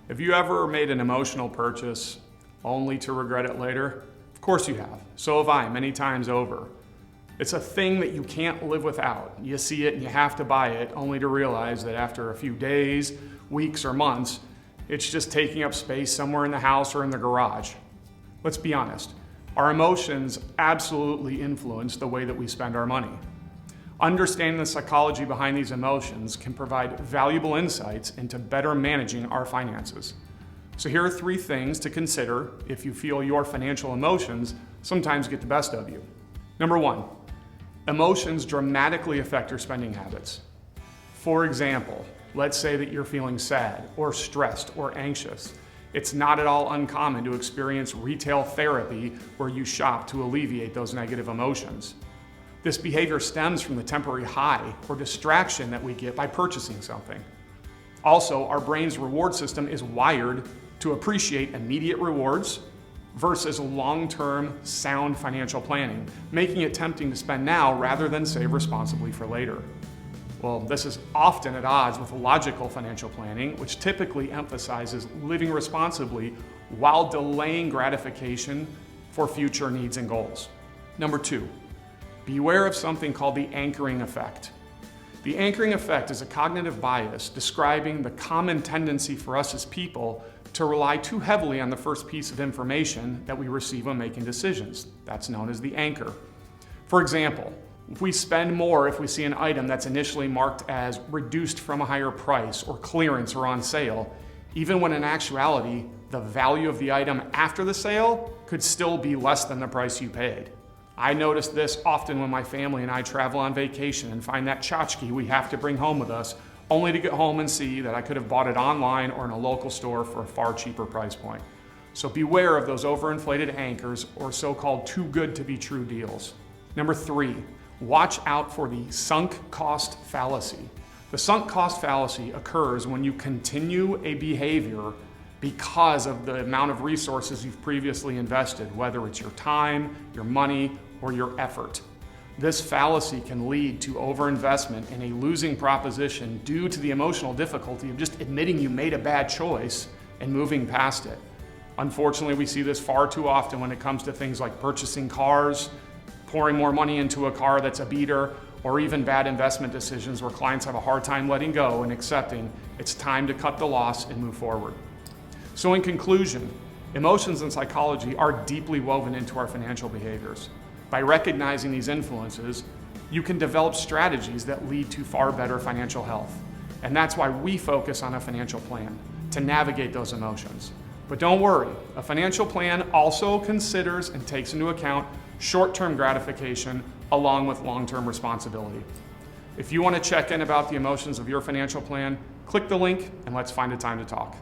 Have you ever made an emotional purchase only to regret it later? Of course you have. So have I, many times over. It's a thing that you can't live without. You see it and you have to buy it, only to realize that after a few days, weeks, or months, it's just taking up space somewhere in the house or in the garage. Let's be honest. Our emotions absolutely influence the way that we spend our money. Understanding the psychology behind these emotions can provide valuable insights into better managing our finances. So here are 3 things to consider if you feel your financial emotions sometimes get the best of you. Number 1, emotions dramatically affect your spending habits. For example, let's say that you're feeling sad or stressed or anxious. It's not at all uncommon to experience retail therapy where you shop to alleviate those negative emotions. This behavior stems from the temporary high or distraction that we get by purchasing something. Also, our brain's reward system is wired to appreciate immediate rewards versus long-term sound financial planning, making it tempting to spend now rather than save responsibly for later. Well, this is often at odds with logical financial planning, which typically emphasizes living responsibly while delaying gratification for future needs and goals. Number 2, beware of something called the anchoring effect. The anchoring effect is a cognitive bias describing the common tendency for us as people to rely too heavily on the first piece of information that we receive when making decisions. That's known as the anchor. For example, if we spend more if we see an item that's initially marked as reduced from a higher price or clearance or on sale, even when in actuality, the value of the item after the sale could still be less than the price you paid. I notice this often when my family and I travel on vacation and find that tchotchke we have to bring home with us, only to get home and see that I could have bought it online or in a local store for a far cheaper price point. So beware of those overinflated anchors or so-called too good to be true deals. Number 3, watch out for the sunk cost fallacy. The sunk cost fallacy occurs when you continue a behavior because of the amount of resources you've previously invested, whether it's your time, your money, or your effort. This fallacy can lead to overinvestment in a losing proposition due to the emotional difficulty of just admitting you made a bad choice and moving past it. Unfortunately, we see this far too often when it comes to things like purchasing cars, pouring more money into a car that's a beater, or even bad investment decisions where clients have a hard time letting go and accepting it's time to cut the loss and move forward. So in conclusion, emotions and psychology are deeply woven into our financial behaviors. By recognizing these influences, you can develop strategies that lead to far better financial health. And that's why we focus on a financial plan, to navigate those emotions. But don't worry, a financial plan also considers and takes into account short-term gratification along with long-term responsibility. If you want to check in about the emotions of your financial plan, click the link and let's find a time to talk.